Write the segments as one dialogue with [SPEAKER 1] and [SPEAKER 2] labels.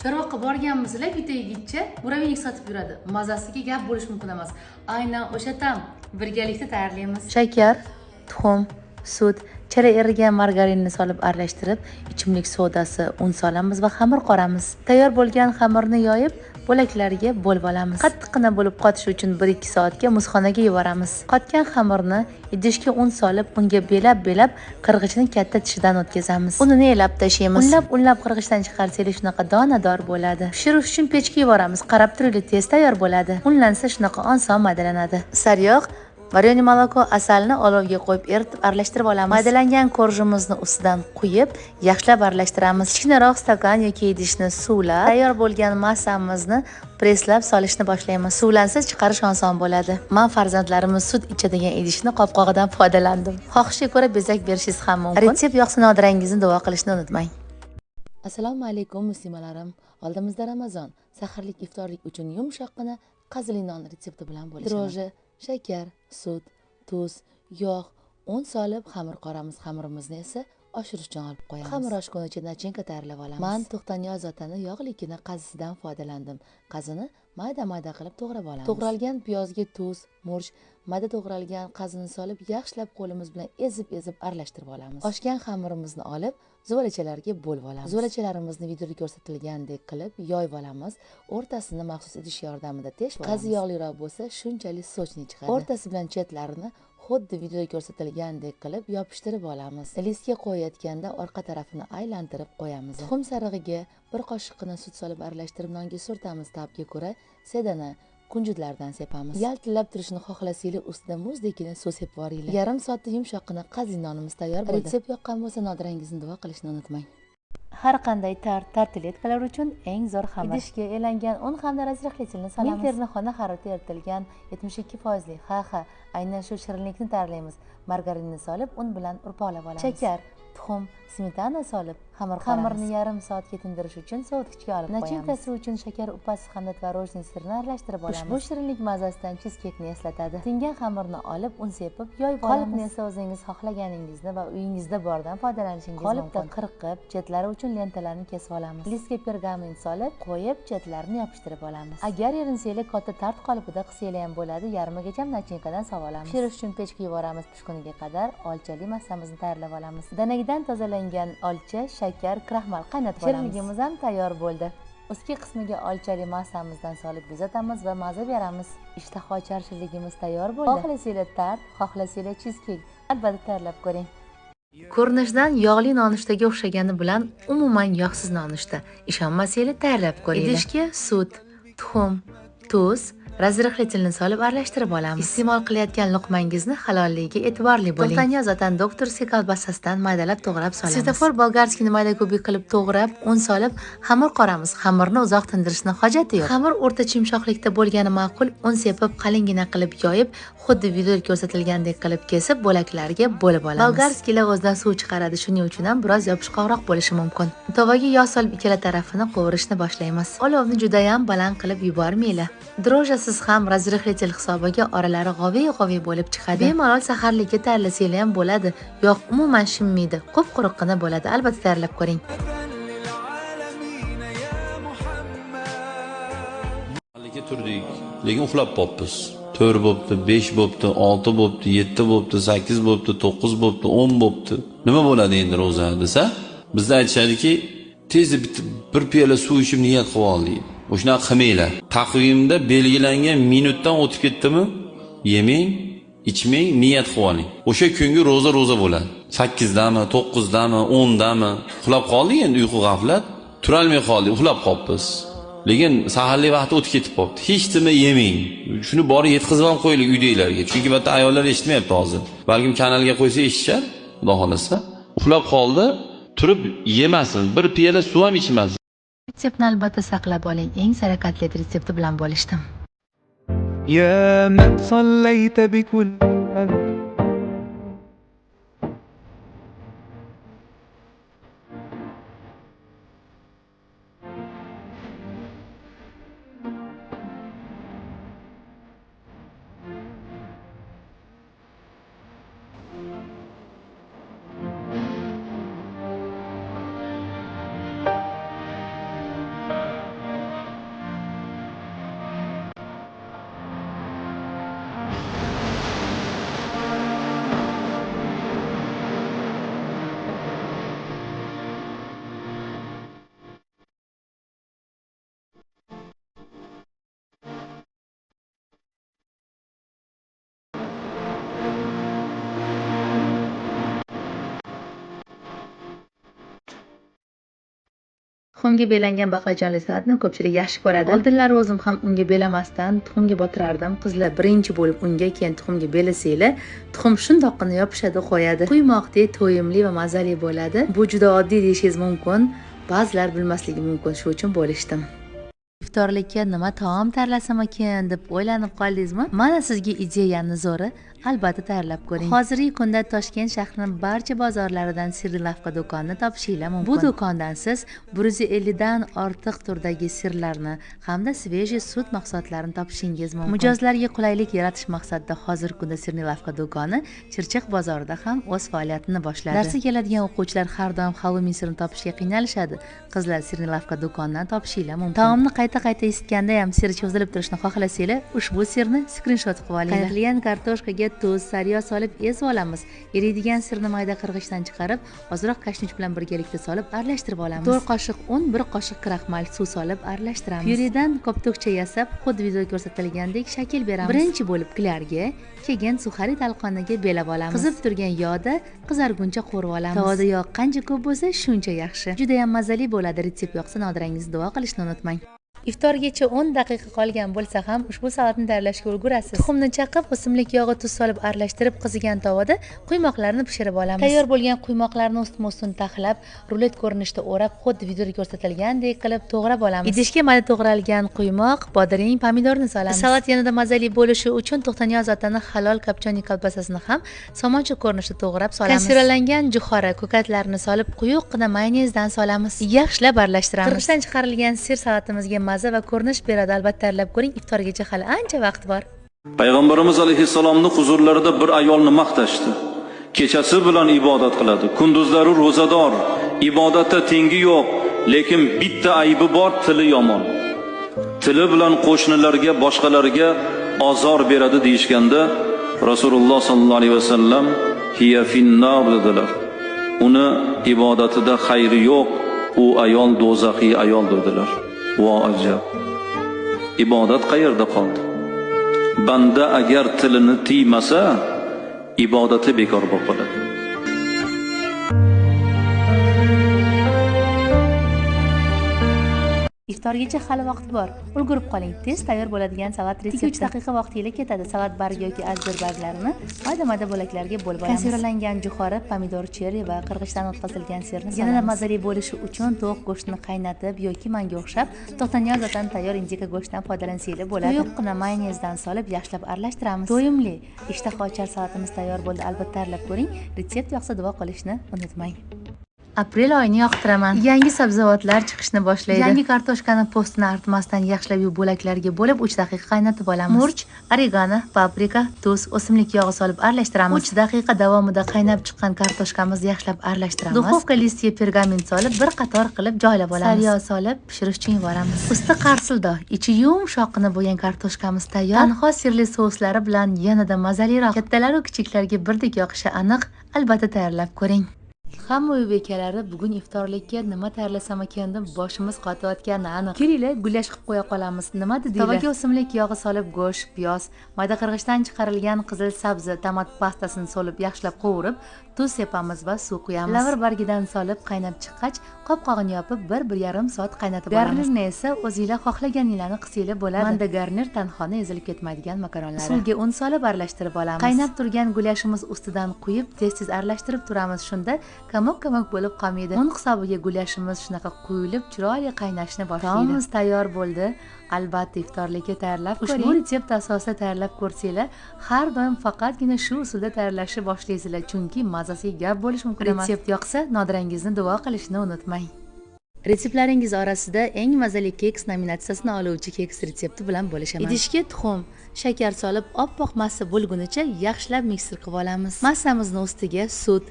[SPEAKER 1] Biroq borganimizda bitta yigitcha muravennik sotib yuradi. Mazasiga gap bo'lish mumkin emas. Aynan o'sha tam birgalikda tayyorlaymiz. Shakar, tuxum, sut, chira erigan margarinni solib aralashtirib, ichimlik sodasi, un solamiz va xamir qoramiz. Tayyor bo'lgan xamirni yoyib, bo'laklarga bo'lib olamiz. Qattiqqina bo'lib qotishi uchun 1-2 soatga muzxonaga yuboramiz. Qotgan xamirni idishga un solib, unga belab qirg'ichni katta tishidan o'tkazamiz. Unini elab tashlaymiz. Unlab qirg'ichdan chiqarsangiz shunaqa donador bo'ladi. Pishirish uchun pechga yuboramiz. Qarab turaylik, tez tayyor bo'ladi. Unlansa shunaqa oson maydalanadi. Sariyog, variyoniy moloko, asalni olovga qo'yib eritib aralashtirib olamiz. Maydalangan korjimizni ustidan quyib, yaxshilab aralashtiramiz. Kichkinaroq stakan yoki idishni suvlab, tayyor bo'lgan massamizni presslab solishni boshlaymiz. Suvlansa chiqarish oson bo'ladi. Men farzandlarimiz sut ichadigan idishni qopqog'idan foydalandim. Xohishga ko'ra bezak berishingiz ham mumkin. Retsept yoqsa nodirangizni duo qilishni unutmang. Assalomu alaykum musulmonlarim. Oldimizda Ramazon. Saharlik iftorlik uchun yumshoqqina qazili non retsepti bilan bo'lishamiz. Droji, shakar, sut, tuz, yog', un solib xamir qoramiz. Xamirimizni esa oshirish uchun olib qo'yamiz. Xamir oshgunicha nachinka tayyorlab olamiz. Men to'xtani ozotani yog'likini qazisidan foydalandim. Qazini mayda qilib to'g'rab olamiz. To'g'ralgan piyozga tuz, murch, mayda to'g'ralgan qazini solib yaxshilab qo'limiz bilan ezib aralashtirib olamiz. Oshgan xamirimizni olib zuvalachalarga bo'lib olamiz. Zuvalachalarimizni videoda ko'rsatilgandek qilib yoyib olamiz. O'rtasini maxsus idish yordamida teshib olamiz. Qazi yog'liroq bo'lsa, shunchalik sochni chiqadi. O'rtasi bilan chetlarini xuddi videoda ko'rsatilgandek qilib yopishtirib olamiz. Listga qo'yayotganda orqa tarafini aylantirib qo'yamiz. Tuxum sarig'iga 1 qoshiqqina sut solib aralashtirib nonga surtamiz. Tabga ko'ra sedana kunjutlardan sepamiz. Yaltillab turishini xohlasanglar ustida muzdekini suv sepib yuboringlar. Yarim soatda yumshoqqina qazi nonimiz tayyor bo'ldi. Retsept yoqqan bo'lsa nodirangizni duo qilishni unutmang. Har qanday tartletkalar uchun eng zo'r xamir. Idishga elangan un hamda razrixlitilni solamiz. Milterni xona harorati eritilgan 72%. Aynan shu shirinlikni tayyorlaymiz. Margarinni solib, un bilan urpoqlab olamiz. Shakar, tuxum, smetana solib xamirni yarim soatga tindirish uchun sovutgichga olib qo'yamiz. Nachinkasi uchun shakar upasi hamda tvorojniy sirini aralashtirib olamiz. Ushbu shirinlik mazasidan cheescake'ni eslatadi. Tingan xamirni olib, un sepib, yoyib olamiz. Qolipni esa o'zingiz xohlaganingizni va uyingizda bordan foydalanishingiz mumkin. Qolipda qirqib, chetlari uchun lentalarni kesib olamiz. Listga pergamin solib, qo'yib, chetlarini yopishtirib olamiz. Agar erinsangiz katta tart qolipida qilsangiz ham bo'ladi. Yarmigacha nachinkadan sovib olamiz. Pishirish uchun pechga yuboramiz. Pishguniga qadar olchali massamizni tayyorlab olamiz. Danagidan tozalangan olcha, shakar, kraxmal qaynatib olamiz. Shirinligimiz ham tayyor bo'ldi. Ustki qismiga olchali massamizdan solib bezatamiz va maza beramiz. Ishtaha ochar shirinligimiz tayyor bo'ldi. Xohlasanglar tart, xohlasanglar cheesecake. Albatta tayyorlab ko'ring. Ko'rinishdan yog'li nonushtaga o'xshagani bilan umuman yog'siz nonushta. Ishonmasangiz tayyorlab ko'ring. Idishga sut, tuxum, tuz, razrixlitilni solib aralashtirib olamiz. Iste'mol qilayotgan luqmangizni halolligiga e'tiborli bo'ling. To'xtani azotan doktorskiy kolbasasidan maydalab to'g'rab solamiz. Svetofor bolgarskiyni mayda kubik qilib to'g'rab, un solib, xamir qoramiz. Xamirni uzoq tindirishni hojati yo'q. Xamir o'rtacha yumshoqlikda bo'lgani ma'qul. Un sepib, qalingina qilib yoyib, xuddi videoda ko'rsatilgandek qilib kesib, bo'laklarga bo'lib olamiz. Bolgarskiylar o'zidan suv chiqaradi, shuning uchun ham biroz yopishqoqroq bo'lishi mumkin. Tovaga yog' solib ikkala tarafini qovurishni boshlaymiz. Olovni juda ham baland qilib yubormanglar. Drojasiz ham razrixlitil hisobiga oralari g'oviy bo'lib chiqadi. Bemalol saharlikka tayyorlasangiz ham bo'ladi. Yog' umuman shinmaydi, quruqqina bo'ladi. Albatta tayyorlab ko'ring.
[SPEAKER 2] Turdik, lekin uxlab qolibmiz. 4 bo'pti, 5 bo'pti, 6 bo'pti, 7 bo'pti, 8 bo'pti, 9 bo'pti, 10 bo'pti. Nima bo'ladi endi ro'za desa? Bizda aytishadiki, tezda bir piyola suv ichib niyat qilib ol deydi. O'shuna qilmanglar. Taqvimda belgilangan minutdan o'tib ketdimi, yemang, ichmang, niyat qilib oling. O'sha kungi ro'za bo'ladi. 8dami, 9dami, 10dami uxlab qoldik endi uyqu g'aflat, tura olmay qoldik, uxlab qolibmiz. Lekin saharlik vaqti o'tib ketib qoldi. Hech nima yemang. Shuni borib yetkazib ham qo'yinglar uydagilarga. Chunki bitta ayollar eshitmayapti hozir. Balkim kanalga qo'ysa eshitishar, xudo xolasa. Uxlab qoldi, turib yemasin, bir piyola suv ham ichmasin.
[SPEAKER 1] Retseptni albatta saqlab oling. Eng sara kotlet retsepti bilan bo'lishdim.
[SPEAKER 3] Ya man sallayta bikul
[SPEAKER 1] Tuxumga belangan baqlajonli salatni ko'pchilik yaxshi ko'radi. Oldinlari o'zim ham unga belamasdan tuxumga botirardim. Qizlar birinchi bo'lib unga, keyin tuxumga belasanglar, tuxum shundoqqina yopishadi, qo'yadi. Quymoqdek to'yimli va mazali bo'ladi. Bu juda oddiy deyishingiz mumkin. Ba'zilar bilmasligi mumkin, shu uchun bo'lishdim. Iftorlikka nima taom tayyorlasam ekan deb o'ylanib qoldingizmi? Mana sizga ideyani zo'ri, albatta tayyorlab ko'ring. Hozirgi kunda Toshkent shahrining barcha bozorlaridan Sirnilavka do'konini topishingiz mumkin. Bu do'kondan siz 150 dan ortiq turdagi sirlarni hamda svejiy sut mahsulotlarini topishingiz mumkin. Mijozlarga qulaylik yaratish maqsadida hozirgi kunda Sirnilavka do'koni Chirchiq bozorida ham o'z faoliyatini boshladi. Darsga keladigan o'quvchilar har doim Halloween sirini topishga qiynalishadi. Qizlar Sirnilavka do'konidan topishingiz mumkin. Taomni qayta isitganda ham sir cho'zilib turishni xohlasanglar, ushbu sirni skrinshot qilib olinglar. Qaynatilgan kartoshkaga tuz, sariyog' solib ezib olamiz. Eriydigan sirni mayda qirg'ichdan chiqarib, ozroq kashnich bilan birgalikda solib aralashtirib olamiz. 4 qoshiq un, 1 qoshiq kraxmal suv solib aralashtiramiz. Pyuredan koptokcha yasab, xuddi videoda ko'rsatilgandek shakl beramiz. Birinchi bo'lib klarga, keyin suxari talqoniga belab olamiz. Qizib turgan yog'da qizarguncha qo'rib olamiz. Tovada yog' qancha ko'p bo'lsa, shuncha yaxshi. Juda ham mazali bo'ladi. Retsept yoqsa Nodirangizni duo qilishni unutmang. Iftorgacha 10 daqiqa qolgan bo'lsa ham ushbu salatni tayyorlashga ulgurasiz. Tuxumni chaqib, o'simlik yog'i, tuz solib aralashtirib qizigan tovada quymoqlarni pishirib olamiz. Tayyor bo'lgan quymoqlarni ustma-ustun taxlab, rulet ko'rinishida o'rab, xuddi videoda ko'rsatilgandek qilib to'g'rab olamiz. Idishga mayda to'g'ralgan quymoq, bodring, pomidorni solamiz. Salat yanada mazali bo'lishi uchun To'xtaniyoz otaning halol kopchonli kolbasasini ham somoncha ko'rinishida to'g'rab solamiz. Konservalangan jo'xori, ko'katlarni solib, quyuqqina mayonezdan solamiz. Yaxshilab aralashtiramiz. Qirg'ichdan chiqarilgan sir salatimizga maza va ko'rinish beradi. Albatta tayyorlab ko'ring. Iftorgacha hali ancha vaqt bor.
[SPEAKER 4] Payg'ambarimiz alayhissalomning huzurlarida bir ayolni maqtashdi. Kechasi bilan ibodat qiladi, kunduzlari ro'zador, ibodatda tengi yo'q, lekin bitta aybi bor, tili yomon. Tili bilan qo'shnilarga, boshqalarga ozor beradi deyishganda, Rasululloh sallallohu alayhi vasallam hiya finnar dedilar. Uni ibodatida xayri yo'q, u ayol do'zaxiy ayol dedilar. Vo ajab. Ibodat qayerda qoldi? Banda agar tilini tiymasa, ibodati bekor bo'lib qoladi.
[SPEAKER 1] Iftorgacha hali vaqt bor. Ulgurib qoling. Tez tayyor bo'ladigan salat retsepti. 2-3 daqiqa vaqtingiz ketadi. Salat bargi yoki ajdir barglarini mayda-mayda bo'laklarga bo'lib olamiz. Konservalangan jo'xori, pomidor cherri va qirg'ichdan o'tkazilgan sirni solamiz. Yanada mazali bo'lishi uchun tovuq go'shtini qaynatib yoki manga o'xshab To'xtaniyoz otaning tayyor indika go'shtidan foydalansanglar bo'ladi. Quyuqqina mayonezdan solib yaxshilab aralashtiramiz. To'yimli, ishtaha ochar salatimiz tayyor bo'ldi. Albatta tayyorlab ko'ring. Retsept yoqsa duo qilishni unutmang. Aprel oyini yoqtiraman. Yangi sabzavotlar chiqishni boshlaydi. Yangi kartoshkani postini artmasdan yaxshilab yuvib bo'laklarga bo'lib 3 daqiqa qaynatib olamiz. Murch, oregano, paprika, tuz, o'simlik yog'i solib aralashtiramiz. 3 daqiqa davomida qaynab chiqqan kartoshkamizni yaxshilab aralashtiramiz. Duxovka listiga pergament solib bir qator qilib joylab olamiz. Sariyog' solib pishirish uchun yuboramiz. Usti qarsildor, ichi yumshoqqina bo'lgan kartoshkamiz tayyor. Tanho sirli souslari bilan yanada mazaliroq. Kattalar va kichiklarga birdek yoqishi aniq. Albatta tayyorlab ko'ring. Hamma uy bekalari bugun iftorlikka nima tayyorlasam ekan deb boshimiz qotayotgani aniq. Kelinglar, gulash qilib qo'ya qolamiz. Nima dedinglar? Tovaga o'simlik yog'i solib, go'sht, piyoz, mayda qirg'ichdan chiqarilgan qizil sabzi, tomat pastasini solib yaxshilab qovurib, tuz sepamiz va suv quyamiz. Lavr bargidan solib qaynab chiqqach, qopqog'ini yopib 1-1,5 soat qaynatib olamiz. Garnirni esa o'zingizlar xohlaganinglarni qilsanglar bo'ladi. Menda garnir tanhoni ezilib ketmaydigan makaronlar. Suvga un solib aralashtirib olamiz. Qaynab turgan gulashimiz ustidan quyib, tez-tez aralashtirib turamiz. Shunda kamoq bo'lib qolmaydi. Un hisobiga gulashimiz shunaqa quyilib, chiroyli qaynashni boshlaydi. Taomimiz tayyor bo'ldi. Albatta iftorlikka tayyorlab ko'ring. Ushbu retsept asosida tayyorlab ko'rsanglar, har doim faqatgina shu usulda tayyorlashni boshlaysiz, chunki mazasiga gap bo'lish mumkin emas. Retsept yoqsa, Nodirangizni duo qilishni unutmang. Retseptlaringiz orasida eng mazali keks nominatsiyasini oluvchi keks retsepti bilan bo'lishaman. Idishga tuxum, shakar solib, oppoq massa bo'lgunicha yaxshilab mikser qilib olamiz. Massamizni ustiga sut,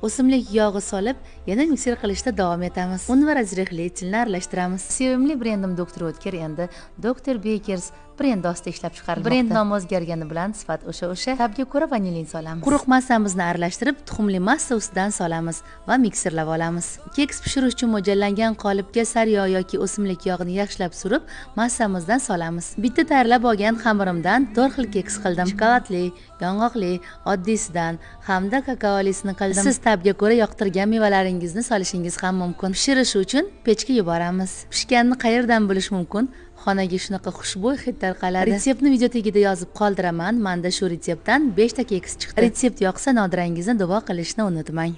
[SPEAKER 1] o'simlik yog'i solib, yana mikser qilishda davom etamiz. Un va razrihli etilni aralashtiramiz. Sevimli brendim Dr. O'tkir endi Dr. Bakers brend ostida ishlab chiqarilmoqda. Brend nomi o'zgargani bilan sifat o'sha. Tabga ko'ra vanilin solamiz. Quruq massamizni aralashtirib, tuxumli massa ustidan solamiz va mikserlab olamiz. Keks pishirish uchun mo'ljallangan qolipga sariyog' yoki o'simlik yog'ini yaxshilab surib, massamizdan solamiz. Bitta tayyorlab olgan xamirimdan 4 xil keks qildim. Shokoladli, yong'oqli, oddiysidan hamda kakaolisini qildim. Siz tabga ko'ra yoqtirgan mevalaringizni solishingiz ham mumkin. Pishirish uchun pechga yuboramiz. Pishganini qayerdan bilish mumkin? Xonaga shunaqa xushbo'y hid tarqaladi. Retseptni video tagida yozib qoldiraman. Menda shu retseptdan 5 ta keks chiqdi. Retsept yoqsa nodirangizni duo qilishni unutmang.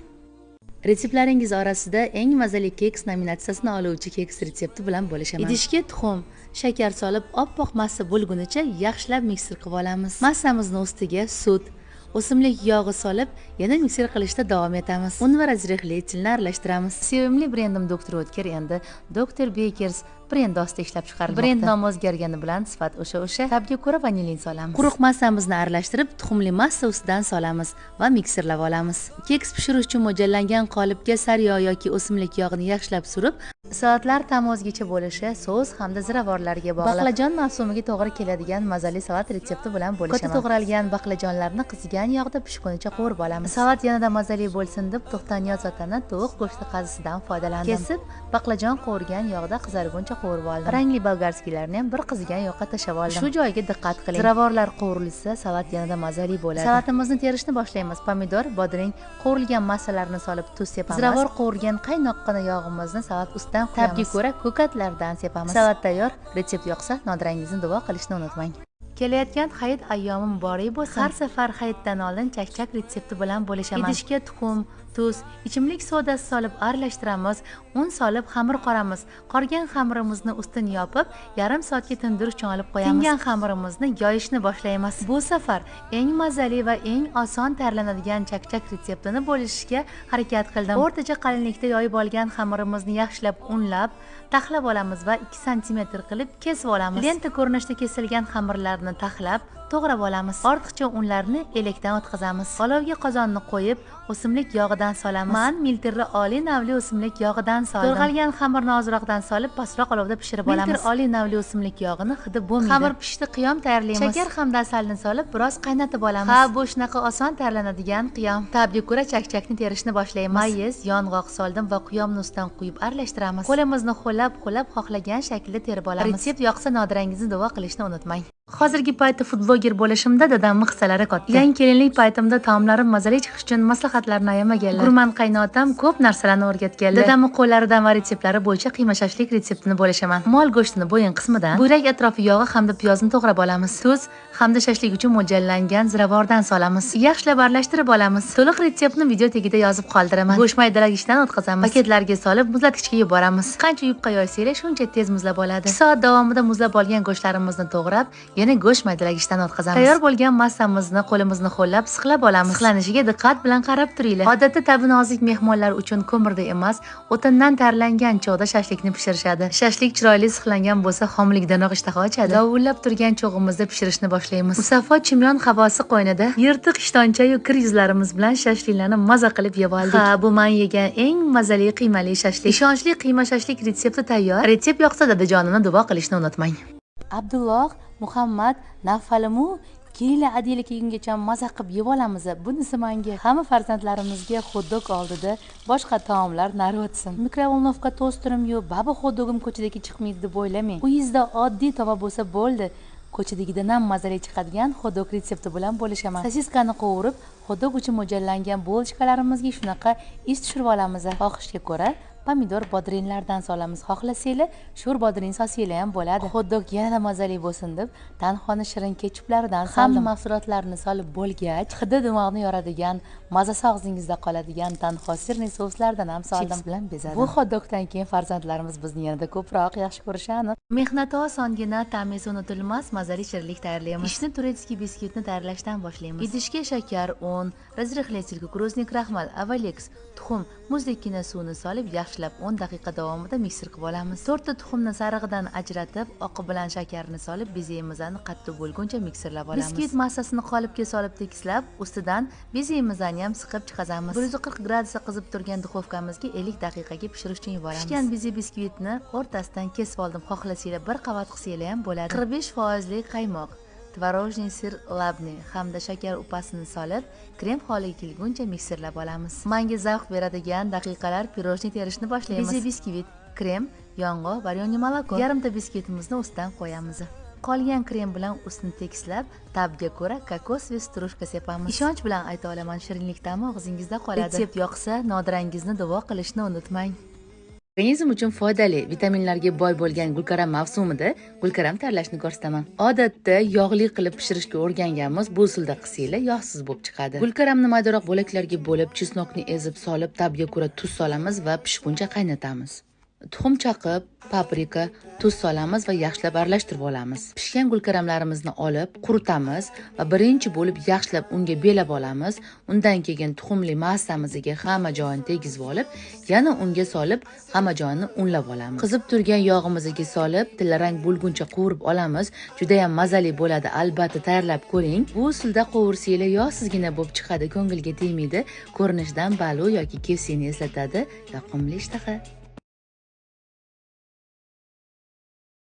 [SPEAKER 1] Retseptlaringiz orasida eng mazali keks nominatsiyasini oluvchi keks retsepti bilan bo'lishaman. Idishga tuxum, shakar solib, oppoq massa bo'lgunicha yaxshilab mikser qilib olamiz. Massamizni ustiga sut, o'simlik yog'i solib, yana mikser qilishda davom etamiz. Un va razrihli etilni aralashtiramiz. Sevimli brendim Dr. Oetker endi Dr. Bakers brend ostida ishlab chiqarilmoqda. Brend nomi o'zgargani bilan sifat o'sha. Tabga ko'ra vanilin solamiz. Quruq massamizni aralashtirib, tuxumli massa ustidan solamiz va mikserlab olamiz. Keks pishirish uchun mo'ljallangan qolipga sariyog' yoki o'simlik yog'ini yaxshilab surib, soatlar ta'mi o'zgacha bo'lishi, sos hamda ziravorlarga bog'liq. Baqlajon mavsumiga to'g'ri keladigan mazali salat retsepti bilan bo'lishaman. Qota to'g'ralgan baqlajonlarni qizigan yog'da pishgunicha qovurib olamiz. Salat yanada mazali bo'lsin deb to'xtaniyoz otani tovuq go'shti qazisidan foydalandim. Kesib, baqlajon qovurgan yog'da qizarguncha qovurib oldim. Rangli bolgarskilarni ham bir qizigan yoqqa tashlab oldim. Shu joyga diqqat qiling. Ziravorlar qovurilsa, salat yanada mazali bo'ladi. Salatimizni terishni boshlaymiz. Pomidor, bodring, qovurilgan massalarni solib tuz sepamiz. Ziravor qovurgan qaynoqqina yog'imizni salat ustidan tabga ko'ra ko'katlardan sepamiz. Salat tayyor. Retsept yoqsa nodirangizni duo qilishni unutmang. Kelayotgan hayit ayyomi muborak bo'lsin. Har safar hayitdan oldin chakchak retsepti bilan bo'lishaman. Idishga tuxum, tuz, ichimlik sodasi solib aralashtiramiz, un solib xamir qoramiz. Qorgan xamirimizni ustini yopib, yarim soatga tindirish uchun olib qo'yamiz. Tingan xamirimizni yoyishni boshlaymiz. Bu safar eng mazali va eng oson tayyorlanadigan chakchak retseptini bo'lishga harakat qildim. O'rtacha qalinlikda yoyib olgan xamirimizni yaxshilab unlab, taxlab olamiz va 2 sm qilib kesib olamiz. Lenta ko'rinishda kesilgan xamirlarni taxlab, to'g'rab olamiz. Ortiqcha unlarni elakdan o'tkazamiz. Olovga qozonni qo'yib, o'simlik yog'idan solamiz. Men milterli oliy navli o'simlik yog'idan soldim. To'g'ralgan xamirni ozroqdan solib, pastroq olovda pishirib olamiz. Milter oliy navli o'simlik yog'ini hidi bo'lmaydi. Xamir pishdi, qiyom tayyorlaymiz. Shakar hamda asalni solib, biroz qaynatib olamiz. Ha, bu shunaqa oson tayyorlanadigan qiyom. Tabga ko'ra chakchakni terishni boshlaymiz. Mayiz, yong'oq soldim va qiyomni ustidan quyib aralashtiramiz. Qo'limizni ho'llab, xohlagan shaklda terib olamiz. Retsept yoqsa nodirangizni duo qilishni unutmang. Hozirgi paytda food blogger bo'lishimda dadamning hissalari katta. Yangi kelinlik paytimda taomlarim mazali chiqish uchun maslahatlarni ayamaganlar. Gurman qaynotam ko'p narsalarni o'rgatganlar. Dadamning qo'llaridan va retseptlari bo'yicha qiyma shashlik retseptini bo'lishaman. Mol go'shtini bo'yin qismidan, buyrak atrofi yog'i hamda piyozni to'g'rab olamiz. Tuz hamda shashlik uchun mo'ljallangan ziravordan solamiz. Yaxshilab aralashtirib olamiz. To'liq retseptni video tagida yozib qoldiraman. Go'sht maydalagichdan o'tkazamiz. Paketlarga solib muzlatgichga yuboramiz. Qancha yupqa yoysanglar, shuncha tez muzlab oladi. 2 soat davomida muzlab olgan go'shtlarimizni to'g'rab, yana go'sht maydalagichdan o'tkazamiz. Tayyor bo'lgan massamizni qo'limizni ho'llab siqlab olamiz. Siqlanishiga diqqat bilan qarab turinglar. Odatda tabi nozik mehmonlar uchun ko'mirda emas, o'tindan tayyorlangan cho'g'da shashlikni pishirishadi. Shashlik chiroyli siqlangan bo'lsa, xomlikdanoq ishtaha ochadi. Dovullab turgan cho'g'imizda pishirishni boshlaymiz. Musaffo chimyon havosi qo'ynida yirtiq ishtoncha-yu kir yuzlarimiz bilan shashliklarni maza qilib yeb oldik. Ha, bu men yegan eng mazali qiymali shashlik. Ishonchli qiyma shashlik retsepti tayyor. Retsept yoqsa dadajonini duo qilishni unutmang. Abdulloh, Muhammad, Nafalimu kelinglar adiyli kelgungacha maza qilib yeb olamiz. Bunisi menga hamma farzandlarimizga xot-dog oldida boshqa taomlar nari o'tsin. Mikrovolnovka tosterim yo'q, baba xot-dogim ko'chadagi chiqmaydi deb o'ylamang. Uyingizda oddiy tova bo'lsa bo'ldi. Ko'chadagidan ham mazali chiqadigan xot-dog retsepti bilan bo'lishaman. Sosiskani qovurib, xot-dog uchun mo'ljallanggan bolchkalarimizga shunaqa is tushirib olamiz. Xohishga ko'ra pomidor bodrinlardan solamiz. Xohlasanglar sho'r bodrin solsanglar ham bo'ladi. Xot-dog yanada mazali bo'lsin deb tanxoni shirin ketchuplaridan soldim. Hamma mahsulotlarni solib bo'lgach, hidi dimoqni yoradigan, mazasi og'zingizda qoladigan tanxo sirli soslardan ham soldim. Chips bilan bezadim. Bu xot-dogdan keyin farzandlarimiz bizni yanada ko'proq yaxshi ko'rishadi. Mehnati osongina, ta'mi unutilmas mazali shirinlik tayyorlaymiz. Ishni turetskiy biskvitni tayyorlashdan boshlaymiz. Idishga shakar, un, razrihli kukuruznik kraxmal, avalex, tuxum, muzdekkina suvni solib yaxshilab 10 daqiqa davomida mikser qilib olamiz. 4 ta tuxumni sarig'idan ajratib, oqi bilan shakarni solib, bezeyimizni qattiq bo'lguncha mikserlab olamiz. Biskvit massasini qolipga solib tekislab, ustidan bezeyimizni ham siqib chiqazamiz. 140 gradusda qizib turgan duxovkamizga 50 daqiqaga pishirish uchun yuboramiz. Pishgan bezey biskvitni o'rtasidan kesib oldim. xohlasanglar bir qavat qilsanglar ham bo'ladi. 45% qaymoq, tvorojniy sir labniy hamda shakar upasini solib, krem holiga kelguncha mikserlab olamiz. Menga zavq beradigan daqiqalar pirojni terishni boshlaymiz. Bize biskvit, krem, yong'oq, varyoniy moloko. Yarimta biskvitimizni ustidan qo'yamiz. Qolgan krem bilan ustini tekislab, tabga ko'ra kokos va strushka sepamiz. Ishonch bilan ayta olaman, shirinlik ta'mi og'zingizda qoladi. Retsept yoqsa, nodirangizni duo qilishni unutmang. Organizm uchun foydali vitaminlarga boy bo'lgan gulkaram mavsumida gulkaram tayyorlashni ko'rsataman. Odatda yog'li qilib pishirishga o'rganganmiz, bu usulda qilsanglar yog'siz bo'lib chiqadi. Gulkaramni maydaroq bo'laklarga bo'lib, chesnokni ezib solib, tabga ko'ra tuz solamiz va pishguncha qaynatamiz. Tuxum chaqib, paprika, tuz solamiz va yaxshilab aralashtirib olamiz. Pishgan gulkaramlarimizni olib, quritamiz va birinchi bo'lib yaxshilab unga belab olamiz. Undan keyin tuxumli massamizga hamma joyini tegizib olib, yana unga solib, hamma joyini unlab olamiz. Qizib turgan yog'imizga solib, tillarang bo'lguncha qovurib olamiz. Juda ham mazali bo'ladi, albatta tayyorlab ko'ring. Bu usulda qovursanglar yog'sizgina bo'lib chiqadi, ko'ngilga tegmaydi. Ko'rinishdan balu yoki kefsini eslatadi, yoqimli ishtaha.